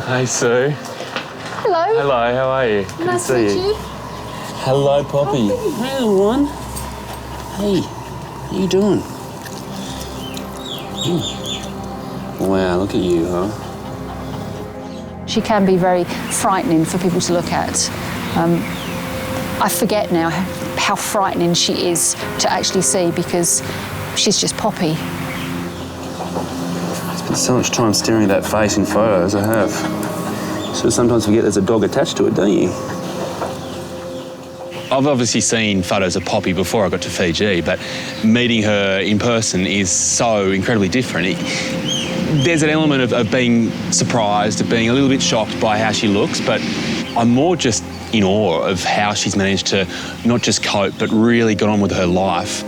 Hey, Sue. Hello. Hello, how are you? Nice to meet you. Hello, Poppy. Hey, everyone. Hey, how you doing? Wow, look at you, huh? She can be very frightening for people to look at. I forget now how frightening she is to actually see because she's just Poppy. I spent so much time staring at that face in photos, I have. So sometimes forget there's a dog attached to it, don't you? I've obviously seen photos of Poppy before I got to Fiji, but meeting her in person is so incredibly different. There's an element of being surprised, of being a little bit shocked by how she looks, but I'm more just in awe of how she's managed to not just cope, but really got on with her life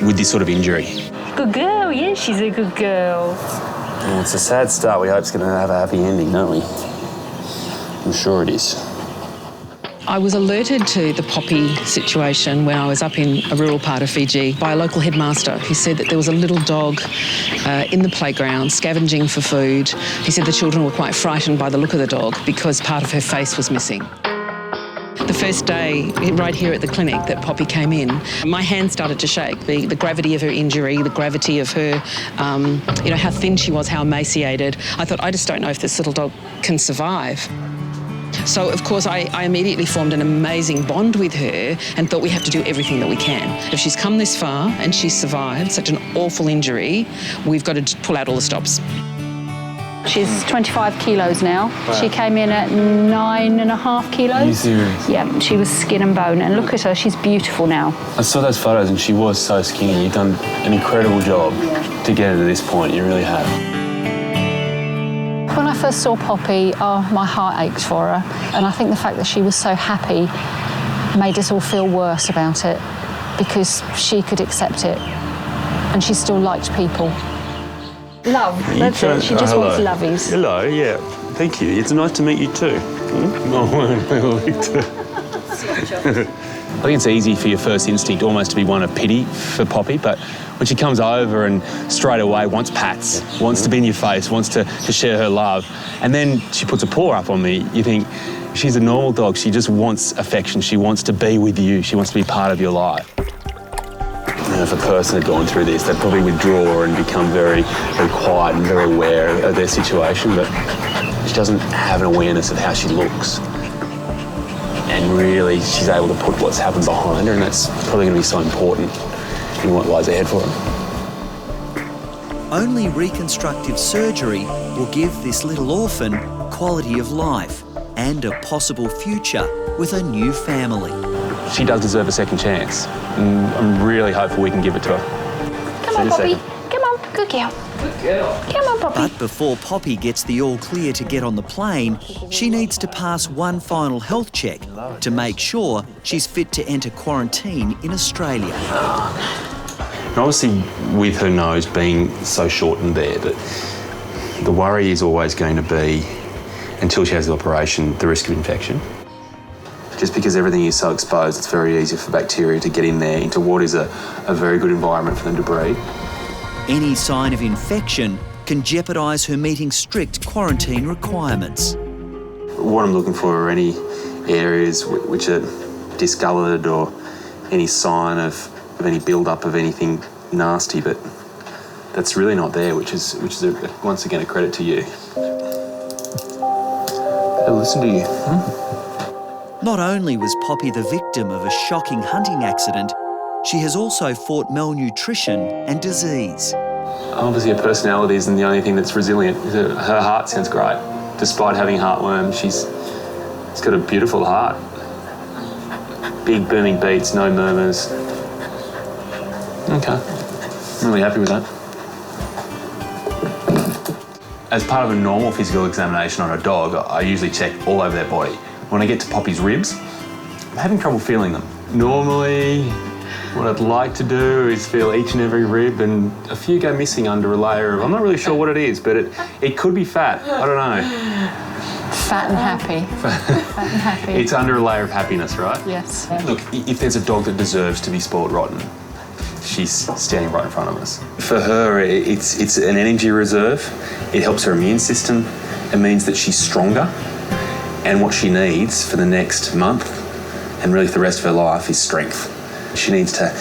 with this sort of injury. Good girl, yeah, she's a good girl. Well, it's a sad start. We hope it's going to have a happy ending, don't we? I'm sure it is. I was alerted to the Poppy situation when I was up in a rural part of Fiji by a local headmaster who said that there was a little dog in the playground scavenging for food. He said the children were quite frightened by the look of the dog because part of her face was missing. The first day, right here at the clinic that Poppy came in, my hand started to shake. The gravity of her injury, the gravity of her, how thin she was, how emaciated. I thought, I just don't know if this little dog can survive. So, of course, I immediately formed an amazing bond with her and thought we have to do everything that we can. If she's come this far and she's survived such an awful injury, we've got to pull out all the stops. She's 25 kilos now. Wow. She came in at 9.5 kilos. Are you serious? Yeah, she was skin and bone. And look at her, she's beautiful now. I saw those photos and she was so skinny. You've done an incredible job to get her to this point. You really have. When I first saw Poppy, my heart ached for her. And I think the fact that she was so happy made us all feel worse about it because she could accept it and she still liked people. Love, that's it. She just wants lovies. Hello, yeah. Thank you. It's nice to meet you too. I think it's easy for your first instinct almost to be one of pity for Poppy, but when she comes over and straight away wants pats, wants to be in your face, wants to share her love, and then she puts a paw up on me, you think, she's a normal dog. She just wants affection. She wants to be with you. She wants to be part of your life. You know, if a person had gone through this, they'd probably withdraw and become very, very quiet and very aware of their situation, but she doesn't have an awareness of how she looks. And really, she's able to put what's happened behind her, and that's probably going to be so important in what lies ahead for her. Only reconstructive surgery will give this little orphan quality of life and a possible future with a new family. She does deserve a second chance, and I'm really hopeful we can give it to her. Come on, Poppy. Come on, good girl. Good girl. Come on, Poppy. But before Poppy gets the all clear to get on the plane, she needs to pass one final health check to make sure she's fit to enter quarantine in Australia. And obviously, with her nose being so shortened there, the worry is always going to be, until she has the operation, the risk of infection. Just because everything is so exposed, it's very easy for bacteria to get in there into what is a very good environment for them to breed. Any sign of infection can jeopardise her meeting strict quarantine requirements. What I'm looking for are any areas which are discoloured or any sign of any build-up of anything nasty, but that's really not there, which is once again a credit to you. They'll listen to you. Not only was Poppy the victim of a shocking hunting accident, she has also fought malnutrition and disease. Obviously, her personality isn't the only thing that's resilient. Her heart sounds great. Despite having heartworm, she's got a beautiful heart. Big booming beats, no murmurs. Okay, I'm really happy with that. As part of a normal physical examination on a dog, I usually check all over their body. When I get to Poppy's ribs, I'm having trouble feeling them. Normally, what I'd like to do is feel each and every rib, and a few go missing under a layer of, I'm not really sure what it is, but it could be fat. I don't know. Fat and happy. Fat and happy. It's under a layer of happiness, right? Yes. Look, if there's a dog that deserves to be spoiled rotten, she's standing right in front of us. For her, it's an energy reserve. It helps her immune system. it means that she's stronger, and what she needs for the next month and really for the rest of her life is strength. She needs to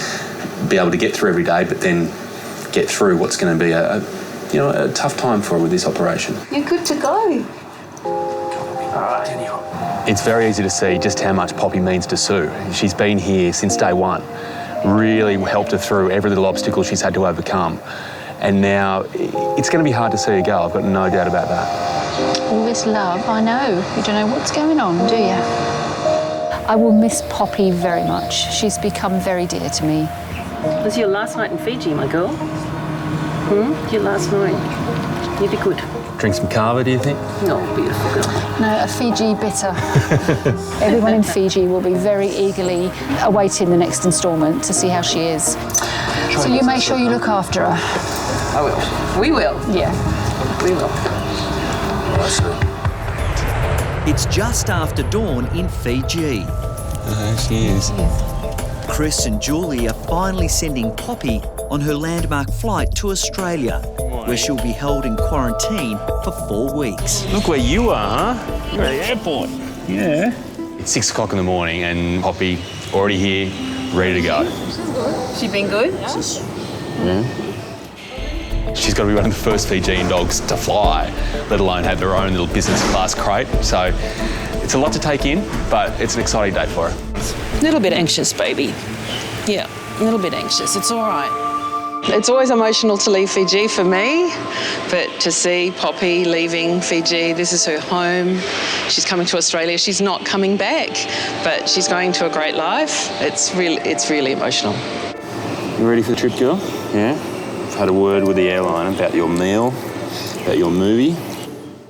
be able to get through every day, but then get through what's going to be a tough time for her with this operation. You're good to go. It's very easy to see just how much Poppy means to Sue. She's been here since day one, really helped her through every little obstacle she's had to overcome. And now it's going to be hard to see her go, I've got no doubt about that. All this love, I know. You don't know what's going on, do you? I will miss Poppy very much. She's become very dear to me. It was your last night in Fiji, my girl. Your last night. You did good. Drink some kava, do you think? No, beautiful girl. No, a Fiji bitter. Everyone in Fiji will be very eagerly awaiting the next instalment to see how she is. So you make sure you look after her. I will. We will. Yeah. We will. It's just after dawn in Fiji. She is. Chris and Julie are finally sending Poppy on her landmark flight to Australia, where she'll be held in quarantine for 4 weeks. Look where you are, huh? You're at the airport. Yeah. It's 6 o'clock in the morning and Poppy already here, ready to go. She been good? She's got to be one of the first Fijian dogs to fly, let alone have her own little business class crate. So it's a lot to take in, but it's an exciting day for her. A little bit anxious, baby. Yeah, a little bit anxious. It's all right. It's always emotional to leave Fiji for me, but to see Poppy leaving Fiji, this is her home. She's coming to Australia. She's not coming back, but she's going to a great life. It's really emotional. You ready for the trip, girl? Yeah? I've had a word with the airline about your meal, about your movie.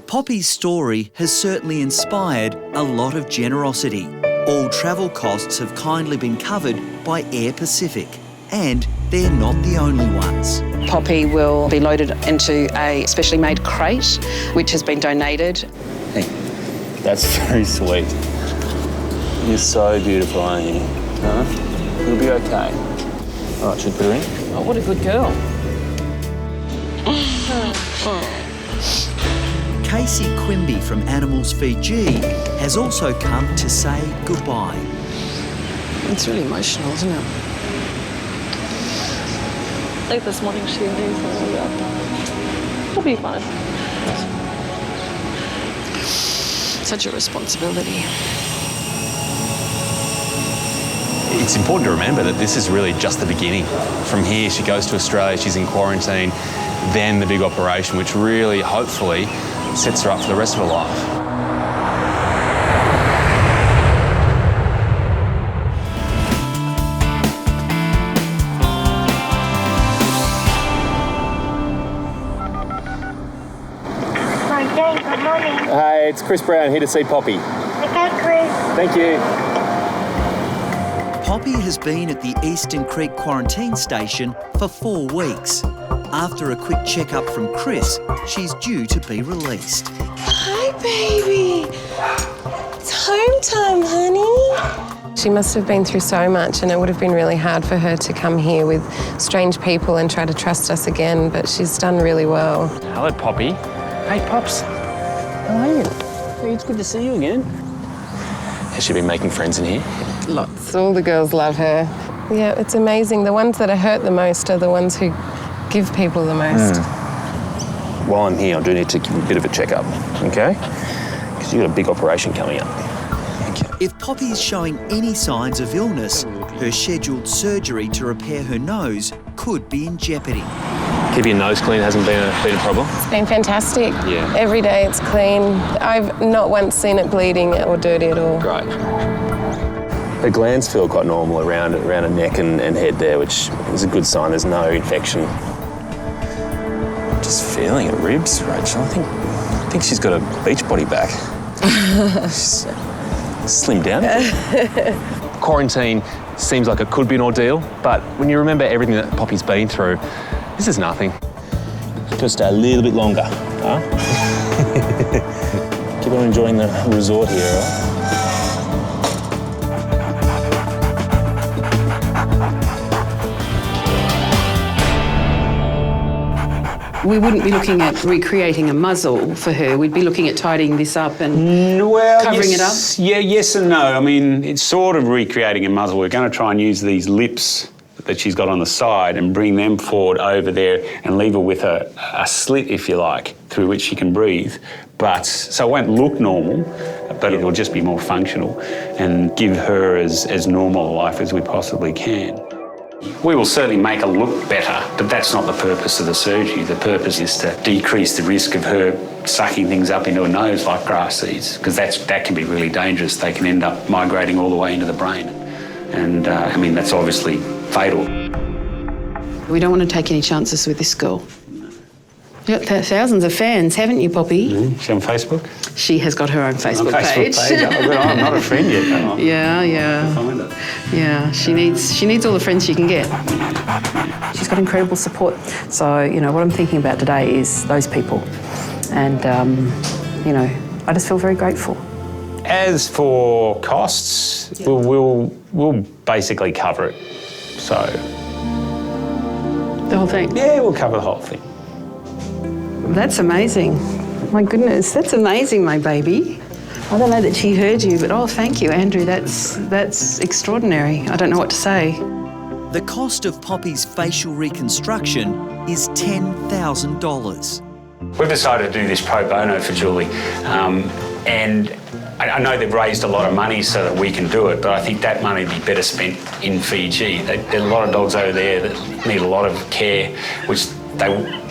Poppy's story has certainly inspired a lot of generosity. All travel costs have kindly been covered by Air Pacific, and they're not the only ones. Poppy will be loaded into a specially made crate, which has been donated. Hey, that's very sweet. You're so beautiful, aren't you? Huh? You'll be okay. All right, should we put her in? Oh, what a good girl. Casey Quimby from Animals Fiji has also come to say goodbye. It's really emotional, isn't it? Like this morning she knew something about that. It'll be fine. Such a responsibility. It's important to remember that this is really just the beginning. From here, she goes to Australia, she's in quarantine, then the big operation, which really, hopefully, sets her up for the rest of her life. Good morning. Hey, it's Chris Brown, here to see Poppy. Okay, Chris. Thank you. Poppy has been at the Eastern Creek quarantine station for 4 weeks. After a quick checkup from Chris, she's due to be released. Hi, baby. It's home time, honey. She must have been through so much, and it would have been really hard for her to come here with strange people and try to trust us again, but she's done really well. Hello, Poppy. Hey, Pops. How are you? Hey, it's good to see you again. Has she been making friends in here? Lots. All the girls love her. Yeah, it's amazing. The ones that are hurt the most are the ones who give people the most. While I'm here, I do need to give a bit of a checkup, okay? Because you've got a big operation coming up. Okay. If Poppy's showing any signs of illness, her scheduled surgery to repair her nose could be in jeopardy. Keeping your nose clean hasn't been a problem? It's been fantastic. Yeah. Every day it's clean. I've not once seen it bleeding or dirty at all. Great. Her glands feel quite normal around her neck and head there, which is a good sign there's no infection. Just feeling her ribs, Rachel. I think she's got a beach body back. She's slimmed down a bit. Quarantine seems like it could be an ordeal, but when you remember everything that Poppy's been through, this is nothing. Just stay a little bit longer, huh? Keep on enjoying the resort here, right? We wouldn't be looking at recreating a muzzle for her. We'd be looking at tidying this up and covering it up. Yeah, yes and no. I mean, it's sort of recreating a muzzle. We're going to try and use these lips that she's got on the side and bring them forward over there and leave her with a slit, if you like, through which she can breathe. But so it won't look normal, but it'll just be more functional and give her as normal a life as we possibly can. We will certainly make her look better, but that's not the purpose of the surgery. The purpose is to decrease the risk of her sucking things up into her nose like grass seeds, because that can be really dangerous. They can end up migrating all the way into the brain. And, I mean, that's obviously fatal. We don't want to take any chances with this girl. You've got thousands of fans, haven't you, Poppy? Mm-hmm. She's on Facebook? She has got her own Facebook page. I'm not a friend yet. No. Yeah. Find it. Yeah, she needs all the friends she can get. She's got incredible support. So, you know, what I'm thinking about today is those people. And, you know, I just feel very grateful. As for costs, we'll basically cover it. So... The whole thing? Yeah, we'll cover the whole thing. That's amazing. My goodness, that's amazing, my baby. I don't know that she heard you, but oh, thank you, Andrew. That's extraordinary. I don't know what to say. The cost of Poppy's facial reconstruction is $10,000. We've decided to do this pro bono for Julie, and I know they've raised a lot of money so that we can do it, but I think that money would be better spent in Fiji. There are a lot of dogs over there that need a lot of care, which they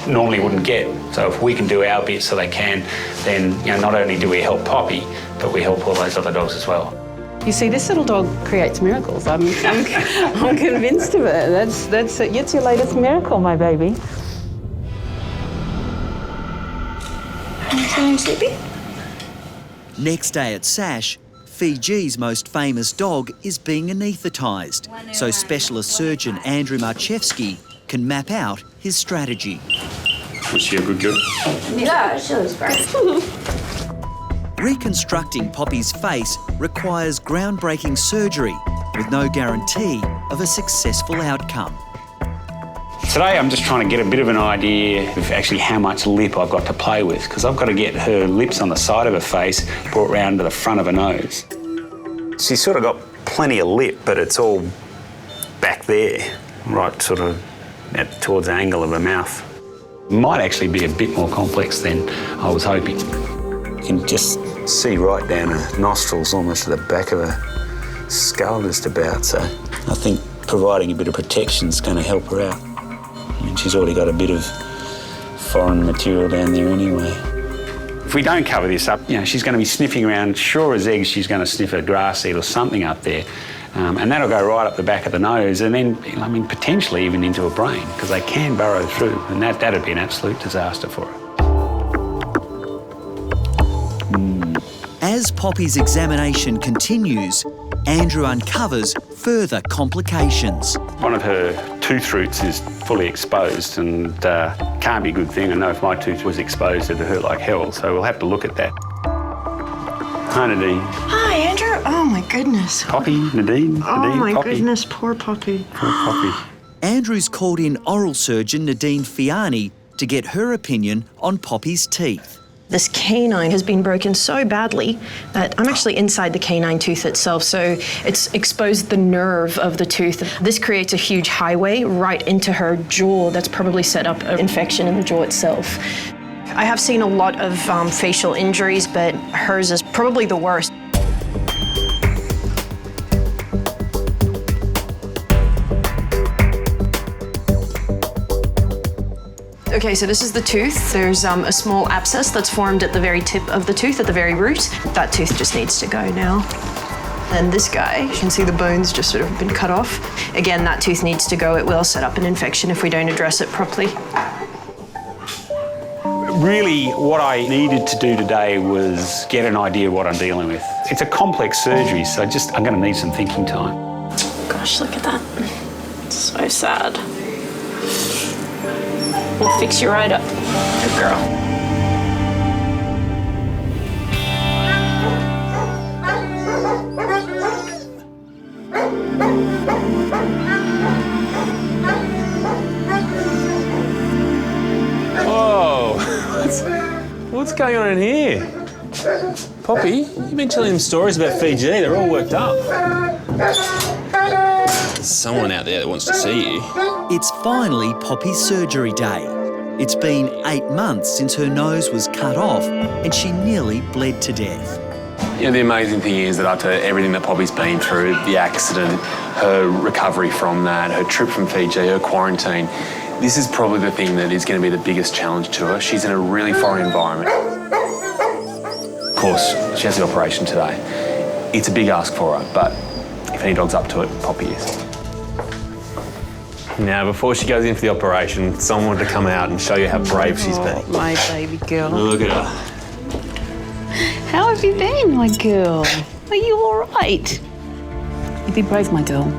normally wouldn't get. So if we can do our bit so they can, then not only do we help Poppy, but we help all those other dogs as well. You see, this little dog creates miracles. I'm convinced of it. That's your latest miracle, my baby. Sleepy? Next day at SASH, Fiji's most famous dog is being anaesthetised, so specialist surgeon Andrew Marchevsky can map out his strategy. Was she a good girl? Yeah, she was great. Reconstructing Poppy's face requires groundbreaking surgery with no guarantee of a successful outcome. Today I'm just trying to get a bit of an idea of actually how much lip I've got to play with, because I've got to get her lips on the side of her face brought round to the front of her nose. She's sort of got plenty of lip, but it's all back there, right sort of towards the angle of her mouth. Might actually be a bit more complex than I was hoping. You can just see right down her nostrils, almost to the back of her skull just about, so I think providing a bit of protection is going to help her out. I mean, she's already got a bit of foreign material down there anyway. If we don't cover this up, she's going to be sniffing around, sure as eggs, she's going to sniff a grass seed or something up there. And that'll go right up the back of the nose and then, potentially even into her brain, because they can burrow through, and that'd be an absolute disaster for her. As Poppy's examination continues, Andrew uncovers further complications. One of her tooth roots is fully exposed and can't be a good thing. I know if my tooth was exposed, it'd hurt like hell, so we'll have to look at that. Hi, Nadine. Hi, Andrew. Oh, my goodness. Poppy, Nadine, Oh, my Poppy. goodness, poor Poppy. Poor Poppy. Andrew's called in oral surgeon Nadine Fiani to get her opinion on Poppy's teeth. This canine has been broken so badly that I'm actually inside the canine tooth itself, so it's exposed the nerve of the tooth. This creates a huge highway right into her jaw that's probably set up an infection in the jaw itself. I have seen a lot of facial injuries, but hers is probably the worst. Okay, so this is the tooth. There's a small abscess that's formed at the very tip of the tooth, at the very root. That tooth just needs to go now. And this guy, you can see the bones just sort of been cut off. Again, that tooth needs to go. It will set up an infection if we don't address it properly. Really, what I needed to do today was get an idea of what I'm dealing with. It's a complex surgery, so I'm going to need some thinking time. Gosh, look at that. It's so sad. We'll fix you right up. Good girl. Oh, going on in here? Poppy, you've been telling them stories about Fiji. They're all worked up. There's someone out there that wants to see you. It's finally Poppy's surgery day. It's been 8 months since her nose was cut off and she nearly bled to death. You know, the amazing thing is that after everything that Poppy's been through, the accident, her recovery from that, her trip from Fiji, her quarantine, this is probably the thing that is going to be the biggest challenge to her. She's in a really foreign environment. Of course, she has the operation today. It's a big ask for her, but if any dog's up to it, Poppy is. Now, before she goes in for the operation, someone wanted to come out and show you how brave she's been. My baby girl. Look at her. How have you been, my girl? Are you all right? You be brave, my girl.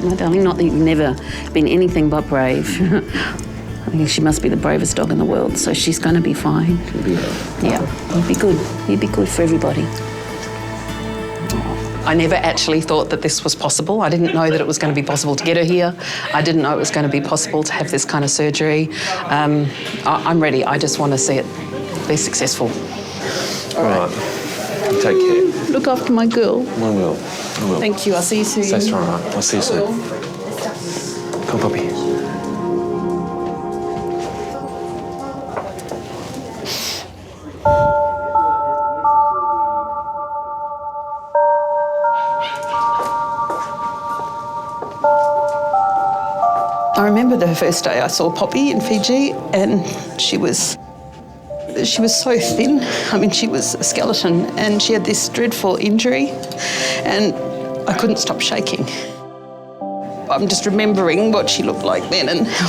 My darling, not that you've never been anything but brave. I think she must be the bravest dog in the world, so she's going to be fine. She'll be Yeah, you'd be good. You'd be good for everybody. I never actually thought that this was possible. I didn't know that it was going to be possible to get her here. I didn't know it was going to be possible to have this kind of surgery. I'm ready. I just want to see it be successful. All right. Take care. Look after my girl. I will. Thank you. I'll see you soon. Stay strong, all right? I'll see you soon. Come on, Poppy. I remember the first day I saw Poppy in Fiji, and she was so thin. I mean, she was a skeleton, and she had this dreadful injury, and I couldn't stop shaking. I'm just remembering what she looked like then and how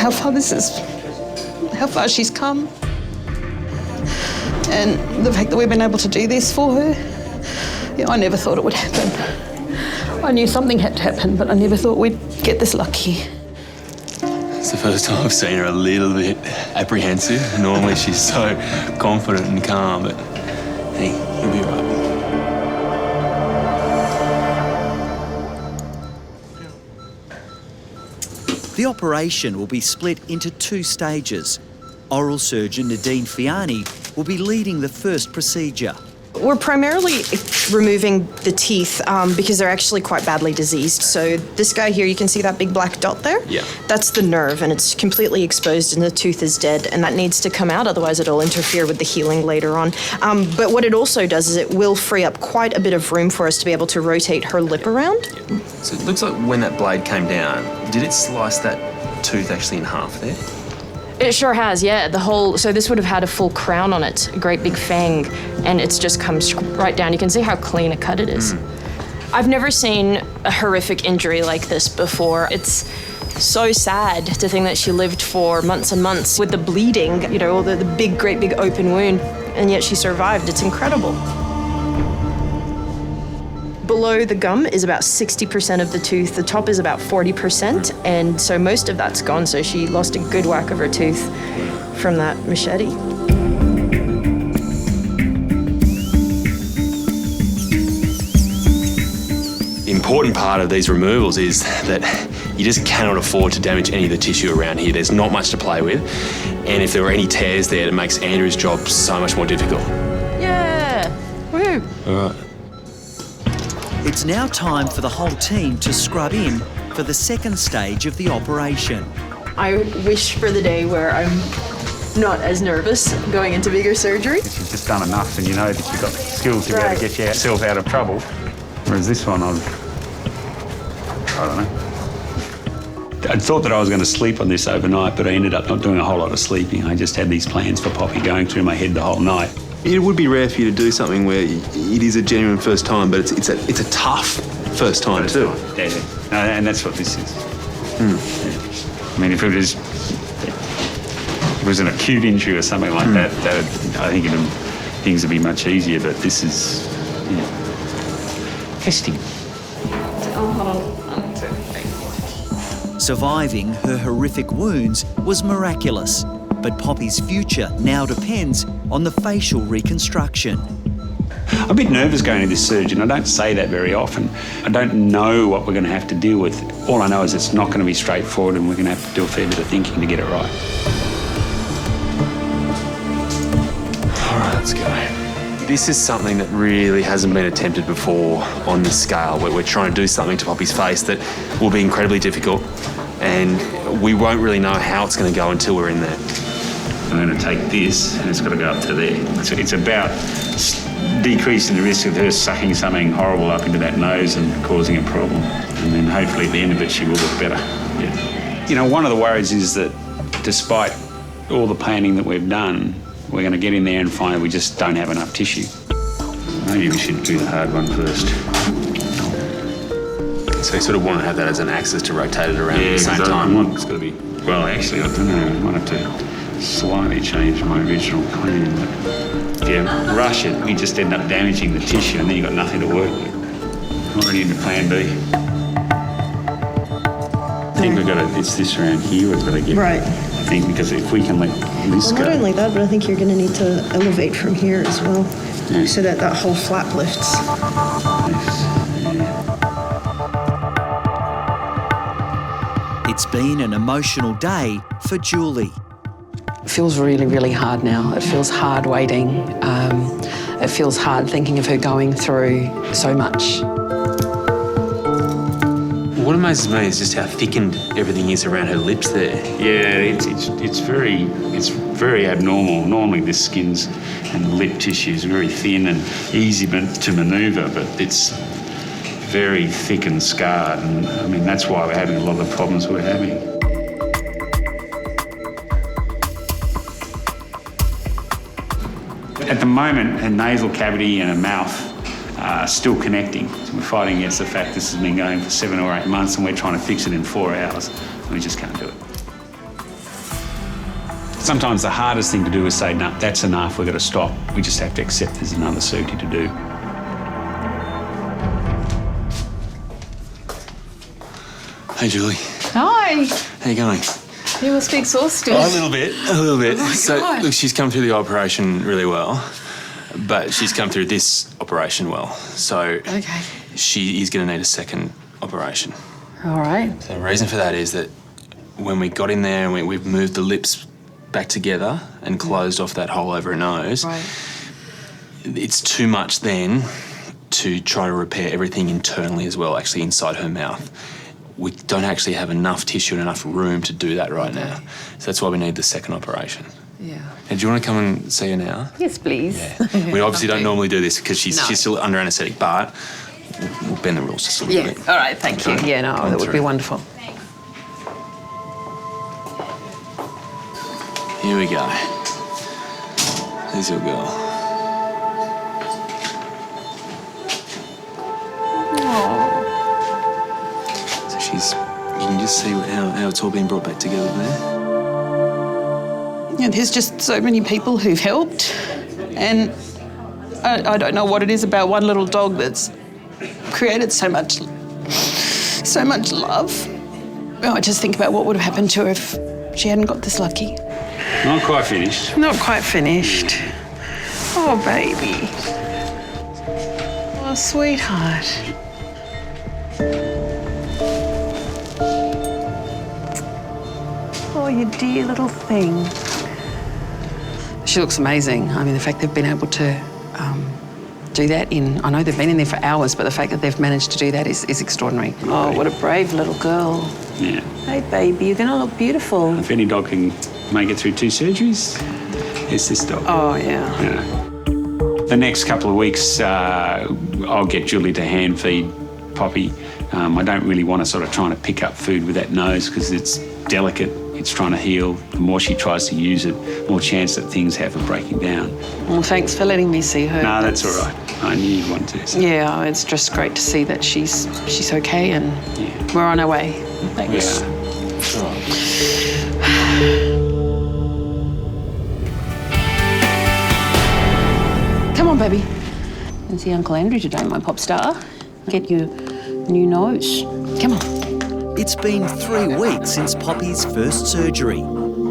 far she's come. And the fact that we've been able to do this for her, I never thought it would happen. I knew something had to happen, but I never thought we'd get this lucky. It's the first time I've seen her a little bit apprehensive. Normally she's so confident and calm, but hey, you'll be right. The operation will be split into 2 stages. Oral surgeon Nadine Fiani will be leading the first procedure. We're primarily removing the teeth because they're actually quite badly diseased. So this guy here, you can see that big black dot there? Yeah. That's the nerve, and it's completely exposed and the tooth is dead, and that needs to come out, otherwise it'll interfere with the healing later on. But what it also does is it will free up quite a bit of room for us to be able to rotate her lip around. Yeah. So it looks like when that blade came down, did it slice that tooth actually in half there? It sure has, yeah. So this would have had a full crown on it, a great big fang, and it's just comes right down. You can see how clean a cut it is. I've never seen a horrific injury like this before. It's so sad to think that she lived for months and months with the bleeding, all the big, great big open wound, and yet she survived. It's incredible. Below the gum is about 60% of the tooth. The top is about 40%, and so most of that's gone. So she lost a good whack of her tooth from that machete. The important part of these removals is that you just cannot afford to damage any of the tissue around here. There's not much to play with, and if there are any tears there, it makes Andrew's job so much more difficult. Yeah! Woo! All right. It's now time for the whole team to scrub in for the second stage of the operation. I wish for the day where I'm not as nervous going into bigger surgery. You've just done enough and you know that you've got the skills to be able to get yourself out of trouble. Whereas this one, I don't know. I thought that I was going to sleep on this overnight, but I ended up not doing a whole lot of sleeping. I just had these plans for Poppy going through my head the whole night. It would be rare for you to do something where it is a genuine first time, but it's a tough first time too. Yeah. And that's what this is. Yeah. I mean, if it was an acute injury or something like that, I think things would be much easier. But this is testing. Surviving her horrific wounds was miraculous, but Poppy's future now depends on the facial reconstruction. I'm a bit nervous going to this surgeon. I don't say that very often. I don't know what we're going to have to deal with. All I know is it's not going to be straightforward and we're going to have to do a fair bit of thinking to get it right. Let's go. This is something that really hasn't been attempted before on this scale, where we're trying to do something to Poppy's face that will be incredibly difficult, and we won't really know how it's going to go until we're in there. I'm going to take this and it's got to go up to there. So it's about decreasing the risk of her sucking something horrible up into that nose and causing a problem. And then hopefully at the end of it she will look better. Yeah. You know, one of the worries is that despite all the planning that we've done, we're going to get in there and find that we just don't have enough tissue. Maybe we should do the hard one first. So you sort of want to have that as an axis to rotate it around at the same time? It's got to be... Well, actually, I don't know. I might have to slightly change my original plan. But if you rush it, you just end up damaging the tissue and then you've got nothing to work with. Already into plan B. I think we've got to... It's this around here we've got to get... Right. I think because if we can let this go... Not only that, but I think you're going to need to elevate from here as well, so that that whole flap lifts. It's been an emotional day for Julie. It feels really, really hard now. It feels hard waiting. It feels hard thinking of her going through so much. What amazes me is just how thickened everything is around her lips there. Yeah, it's very abnormal. Normally the skins and the lip tissue is very thin and easy to manoeuvre, but it's very thick and scarred, and I mean that's why we're having a lot of the problems we're having. At the moment, her nasal cavity and her mouth are still connecting. So we're fighting against the fact this has been going for 7 or 8 months and we're trying to fix it in 4 hours. And we just can't do it. Sometimes the hardest thing to do is say, no, that's enough, we've got to stop. We just have to accept there's another surgery to do. Hey, Julie. Hi. How you going? You must be exhausted. Oh, a little bit. Oh my So, God. look, she's come through the operation really well, but she's come through this operation well. So Okay. she is going to need a second operation. All right. So the reason for that is that when we got in there and we've moved the lips back together and closed off that hole over her nose, Right. it's too much then to try to repair everything internally as well, actually inside her mouth. We don't actually have enough tissue and enough room to do that right now. So that's why we need the second operation. Yeah. Now, do you want to come and see her now? Yes, please. Yeah. We obviously don't normally do this because she's still under anaesthetic, but we'll bend the rules just a little bit. All right, thank you. Yeah, no, that would be wonderful. Here we go. There's your girl. So you can just see how it's all been brought back together there. Yeah, there's just so many people who've helped, and I don't know what it is about one little dog that's created so much love. I just think about what would have happened to her if she hadn't got this lucky. Not quite finished. Not quite finished. Oh, baby. Oh, sweetheart. Oh, you dear little thing. She looks amazing. I mean, the fact they've been able to do that I know they've been in there for hours, but the fact that they've managed to do that is extraordinary. Oh, what a brave little girl. Yeah. Hey, baby, you're going to look beautiful. If any dog can make it through 2 surgeries, it's this dog. Oh, yeah. Yeah. The next couple of weeks, I'll get Julie to hand feed Poppy. I don't really want to sort of trying to pick up food with that nose because it's delicate. It's trying to heal. The more she tries to use it, more chance that things have of breaking down. Well, thanks for letting me see her. No, that's all right. I knew you'd want to. So. Yeah, it's just great to see that she's okay and we're on our way. Thanks. Come on, baby. And see Uncle Andrew today, my pop star. Get your new nose. Come on. It's been 3 weeks since Poppy's first surgery.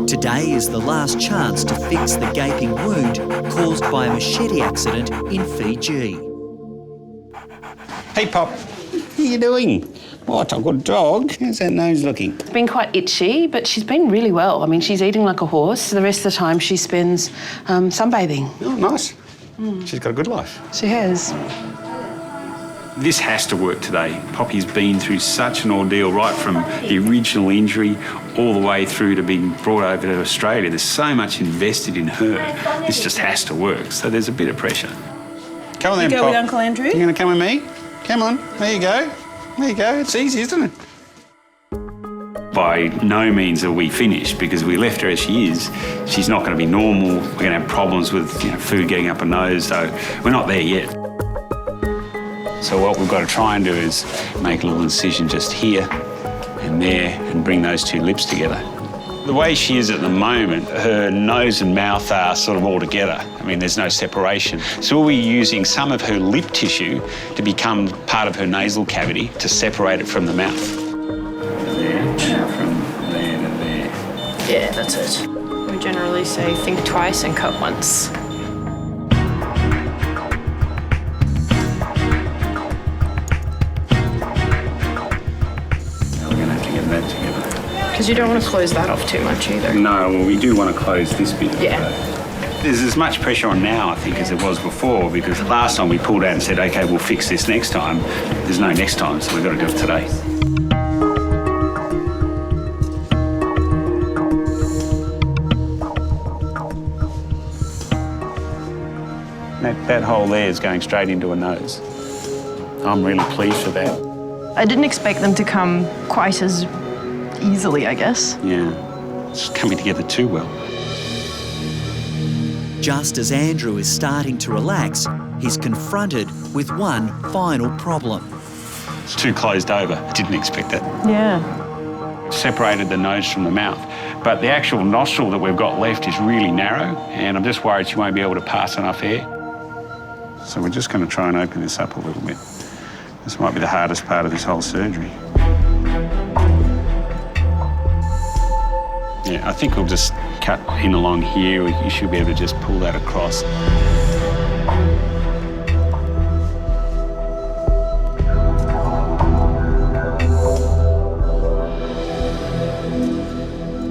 Today is the last chance to fix the gaping wound caused by a machete accident in Fiji. Hey, Pop. How you doing? What, a good dog? How's that nose looking? It's been quite itchy, but she's been really well. I mean, she's eating like a horse. The rest of the time she spends sunbathing. Oh, nice. She's got a good life. She has. This has to work today. Poppy's been through such an ordeal, right from the original injury all the way through to being brought over to Australia. There's so much invested in her. This just has to work. So there's a bit of pressure. Come on then, You go Pop. with Uncle Andrew? You going to come with me? Come on. There you go. There you go. It's easy, isn't it? By no means are we finished, because we left her as she is. She's not going to be normal. We're going to have problems with food getting up her nose, so we're not there yet. So what we've got to try and do is make a little incision just here and there and bring those two lips together. The way she is at the moment, her nose and mouth are sort of all together. I mean, there's no separation. So we'll be using some of her lip tissue to become part of her nasal cavity to separate it from the mouth. From there to there. Yeah, that's it. We generally say think twice and cut once. Because you don't want to close that off too much either. No, well, we do want to close this bit. Yeah. There's as much pressure on now, I think, as there was before, because last time we pulled out and said, OK, we'll fix this next time. There's no next time, so we've got to do it today. That hole there is going straight into her nose. I'm really pleased with that. I didn't expect them to come quite as easily, I guess. Yeah, it's coming together too well. Just as Andrew is starting to relax, he's confronted with one final problem. It's too closed over. Didn't expect that. Yeah. Separated the nose from the mouth. But the actual nostril that we've got left is really narrow, and I'm just worried she won't be able to pass enough air. So we're just going to try and open this up a little bit. This might be the hardest part of this whole surgery. Yeah, I think we'll just cut in along here. You should be able to just pull that across.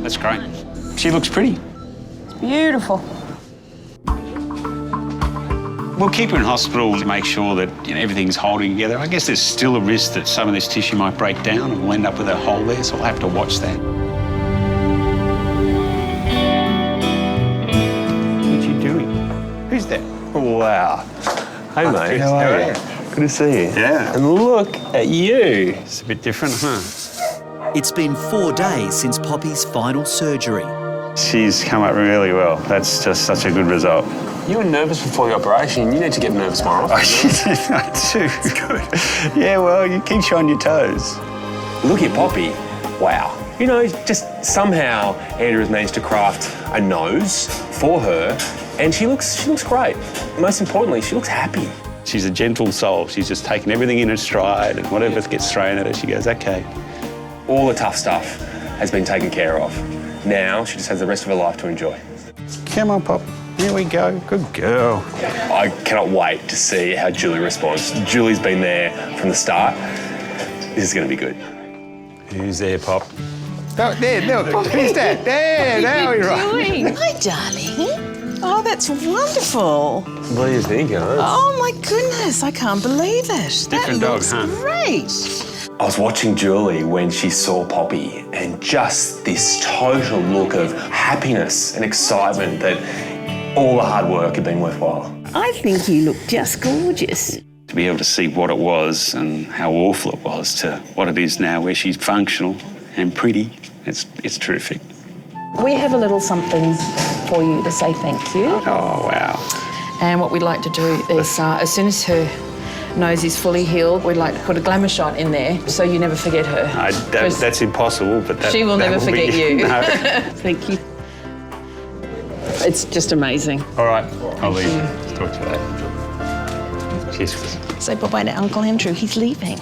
That's great. She looks pretty. It's beautiful. We'll keep her in hospital to make sure that everything's holding together. I guess there's still a risk that some of this tissue might break down and we'll end up with a hole there, so we'll have to watch that. What are you doing? Who's that? Wow. Hey, mate. How are you? Good to see you. Yeah. And look at you. It's a bit different, huh? It's been 4 days since Poppy's final surgery. She's come up really well. That's just such a good result. You were nervous before the operation. You need to get nervous more often. I do. It's good. Yeah, well, you keep you on your toes. Look at Poppy. Wow. You know, just somehow Andrew has managed to craft a nose for her, and she looks great. Most importantly, she looks happy. She's a gentle soul. She's just taken everything in her stride, and whatever gets thrown at her, she goes, OK. All the tough stuff has been taken care of. Now she just has the rest of her life to enjoy. Come on, Pop. Here we go. Good girl. I cannot wait to see how Julie responds. Julie's been there from the start. This is going to be good. Who's there, Pop? Oh, there, look. Who's that? There, you're right. Hi, darling. Oh, that's wonderful. What do you think, guys? Oh, my goodness. I can't believe it. Different that dog, looks huh? great. I was watching Julie when she saw Poppy, and just this total look of happiness and excitement that all the hard work had been worthwhile. I think you look just gorgeous. To be able to see what it was and how awful it was to what it is now, where she's functional and pretty, it's terrific. We have a little something for you to say thank you. Oh, wow. And what we'd like to do is, as soon as her nose is fully healed, we'd like to put a glamour shot in there so you never forget her. That's impossible, but she will never forget you. No. Thank you. It's just amazing. All right, I'll leave. Talk to you later. Cheers. Say bye-bye to Uncle Andrew. He's leaving.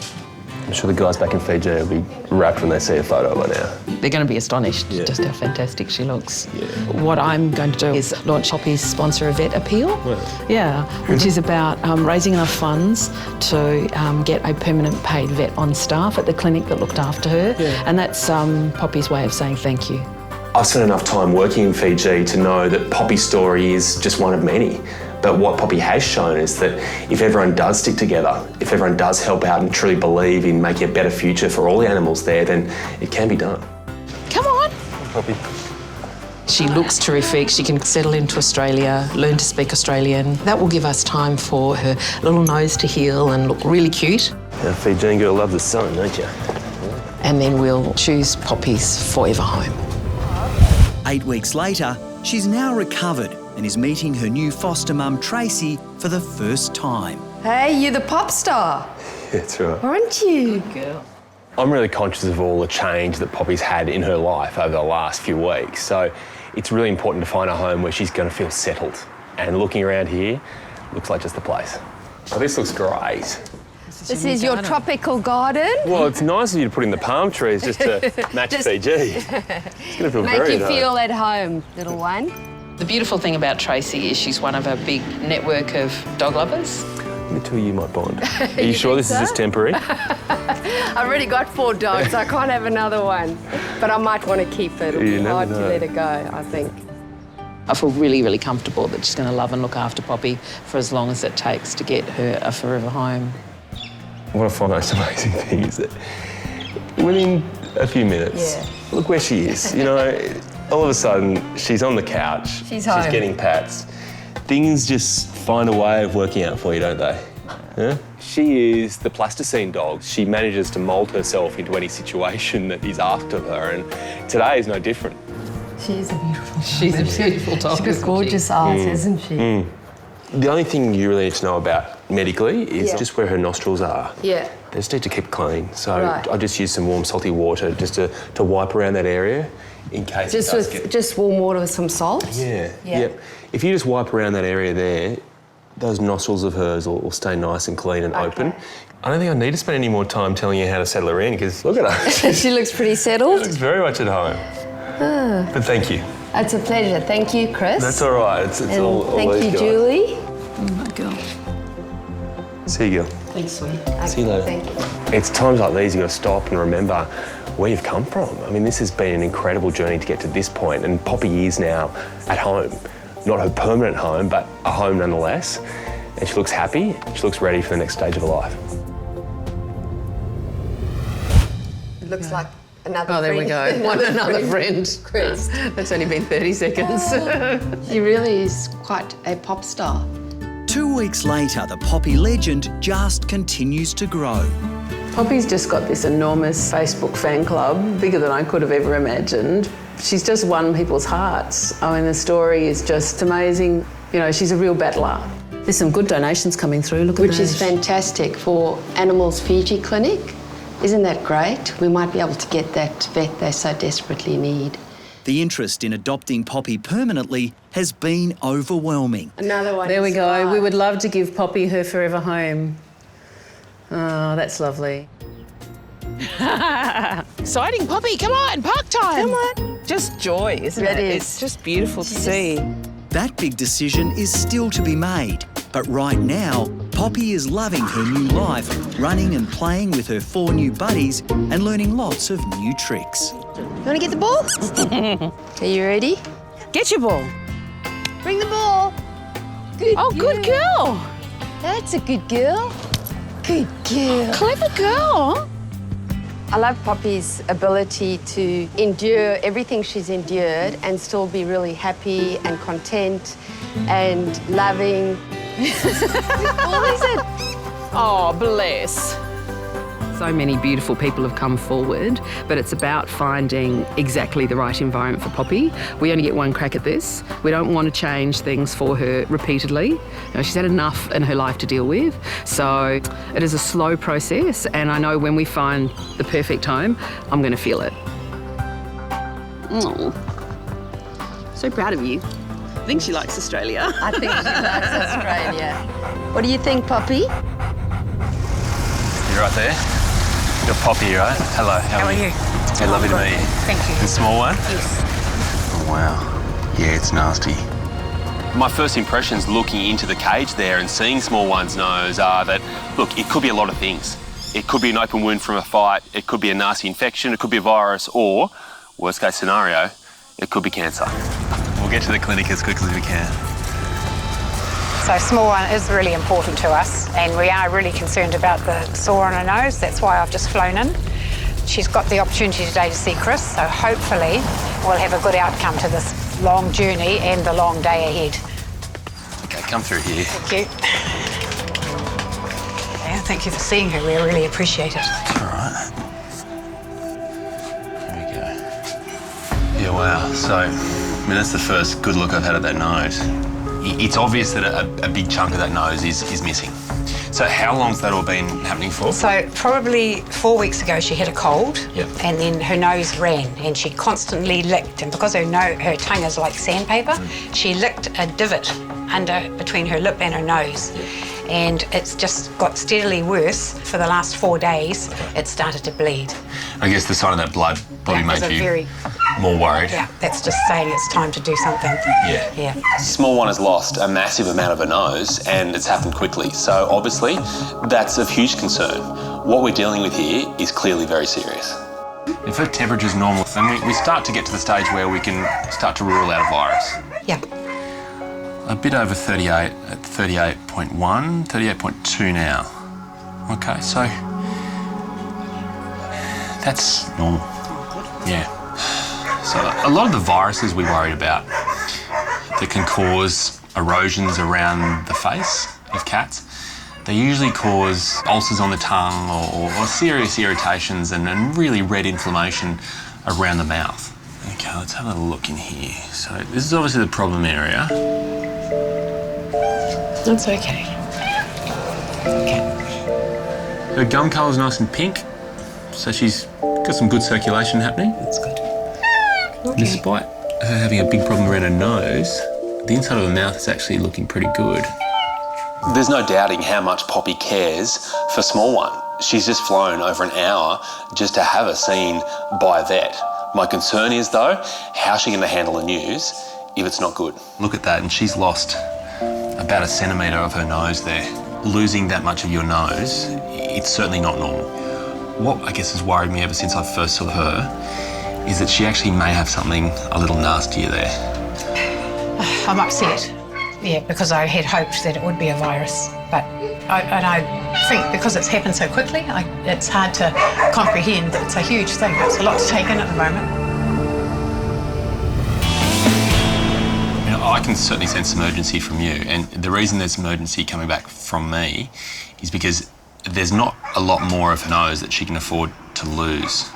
I'm sure the guys back in Fiji will be wrapped when they see a photo by now. They're going to be astonished just how fantastic she looks. Yeah. What I'm going to do is launch Poppy's Sponsor a Vet Appeal. Which is about raising enough funds to get a permanent paid vet on staff at the clinic that looked after her. Yeah. And that's Poppy's way of saying thank you. I've spent enough time working in Fiji to know that Poppy's story is just one of many. But what Poppy has shown is that if everyone does stick together, if everyone does help out and truly believe in making a better future for all the animals there, then it can be done. Come on. Poppy. She looks terrific. She can settle into Australia, learn to speak Australian. That will give us time for her little nose to heal and look really cute. Now, Fijian girl loves the sun, don't you? And then we'll choose Poppy's forever home. 8 weeks later, she's now recovered and is meeting her new foster mum, Tracy, for the first time. Hey, you're the pop star, That's right. aren't you? Good girl. I'm really conscious of all the change that Poppy's had in her life over the last few weeks. So it's really important to find a home where she's going to feel settled. And looking around here, looks like just the place. Oh, this looks great. This is your tropical garden. Well, it's nice of you to put in the palm trees just to match Fiji. It's going to feel Make very you nice. feel at home, little one. The beautiful thing about Tracy is she's one of a big network of dog lovers. The two of you might bond. Are you sure this is just temporary? I've already got 4 dogs, so I can't have another one. But I might want to keep it. It'll be hard to let it go, I think. I feel really, really comfortable that she's going to love and look after Poppy for as long as it takes to get her a forever home. What I find most amazing thing is that within a few minutes, look where she is. You know, all of a sudden, she's on the couch. She's home. She's getting pats. Things just find a way of working out for you, don't they? Yeah? She is the plasticine dog. She manages to mould herself into any situation that is asked of her, and today is no different. She is a beautiful dog. She's a beautiful dog. She's got gorgeous eyes, isn't she? The only thing you really need to know about medically is just where her nostrils are. Yeah. They just need to keep clean. So Right. I just use some warm, salty water just to wipe around that area in case it does get... Just warm water with some salt? Yeah. Yep. If you just wipe around that area there, those nostrils of hers will stay nice and clean and open. I don't think I need to spend any more time telling you how to settle her in, because look at her. She looks pretty settled. She looks very much at home. But thank you. It's a pleasure. Thank you, Chris. That's all right. It's And all thank these you, guys. Julie. My girl. See you, girl. Thanks, sweetie. See you later. Thank you. It's times like these you've got to stop and remember where you've come from. I mean, this has been an incredible journey to get to this point, and Poppy is now at home. Not her permanent home, but a home nonetheless. And she looks happy. She looks ready for the next stage of her life. It looks like another Oh, there we friend. go. Another friend. Chris. That's only been 30 seconds. She really is quite a pop star. 2 weeks later, the Poppy legend just continues to grow. Poppy's just got this enormous Facebook fan club, bigger than I could have ever imagined. She's just won people's hearts. I mean, the story is just amazing. You know, she's a real battler. There's some good donations coming through, look at Which those. is fantastic for Animals Fiji Clinic. Isn't that great? We might be able to get that vet they so desperately need. The interest in adopting Poppy permanently has been overwhelming. Another one. There we is go. live. We would love to give Poppy her forever home. Oh, that's lovely. Exciting, Poppy, come on, park time. Come on. Just joy, isn't it? It is. It's just beautiful to see. That big decision is still to be made, but right now, Poppy is loving her new life, running and playing with her 4 new buddies and learning lots of new tricks. You want to get the ball? Are you ready? Get your ball. Bring the ball. Good Oh, good girl. That's a good girl. Good girl. Clever girl. I love Poppy's ability to endure everything she's endured and still be really happy and content and loving. What is it? Oh, bless. So many beautiful people have come forward, but it's about finding exactly the right environment for Poppy. We only get one crack at this. We don't want to change things for her repeatedly. You know, she's had enough in her life to deal with. So it is a slow process, and I know when we find the perfect home, I'm going to feel it. Oh, so proud of you. I think she likes Australia. I think she likes Australia. What do you think, Poppy? You're right there. You're Poppy, right? Hello, how are you? Hey, lovely to meet you. Thank you. The small one? Yes. Oh, wow. Yeah, it's nasty. My first impressions looking into the cage there and seeing small one's nose are that, look, it could be a lot of things. It could be an open wound from a fight, it could be a nasty infection, it could be a virus, or, worst case scenario, it could be cancer. We'll get to the clinic as quickly as we can. So small one is really important to us, and we are really concerned about the sore on her nose. That's why I've just flown in. She's got the opportunity today to see Chris, so hopefully we'll have a good outcome to this long journey and the long day ahead. Okay, come through here. Thank you. Yeah, thank you for seeing her. We really appreciate it. All right. Here we go. Yeah, wow. So, I mean, that's the first good look I've had at that nose. It's obvious that a big chunk of that nose is missing. So how long's that all been happening for? So probably 4 weeks ago she had a cold, Yep. and then her nose ran, and she constantly licked, and because her tongue is like sandpaper, she licked a divot between her lip and her nose. And it's just got steadily worse for the last 4 days. It started to bleed. I guess the sight of that blood probably made you more worried. Yeah, that's just saying it's time to do something. Yeah. Small one has lost a massive amount of her nose, and it's happened quickly. So obviously, that's of huge concern. What we're dealing with here is clearly very serious. If her temperature's normal, then we start to get to the stage where we can start to rule out a virus. Yeah. A bit over 38 at 38.1, 38.2 now. Okay, so that's normal. Yeah. So a lot of the viruses we worried about that can cause erosions around the face of cats, they usually cause ulcers on the tongue or serious irritations and really red inflammation around the mouth. Okay, let's have a look in here. So this is obviously the problem area. That's okay. Her gum colour's nice and pink, so she's got some good circulation happening. That's good. Despite her having a big problem around her nose, the inside of her mouth is actually looking pretty good. There's no doubting how much Poppy cares for small one. She's just flown over an hour just to have her seen by a vet. My concern is, though, how's she going to handle the news if it's not good? Look at that, and she's lost about a centimetre of her nose there. Losing that much of your nose, it's certainly not normal. What I guess has worried me ever since I first saw her is that she actually may have something a little nastier there. I'm upset, yeah, because I had hoped that it would be a virus, but I think because it's happened so quickly, it's hard to comprehend. It's a huge thing. It's a lot to take in at the moment. I can certainly sense some urgency from you, and the reason there's some urgency coming back from me is because there's not a lot more of her nose that she can afford to lose.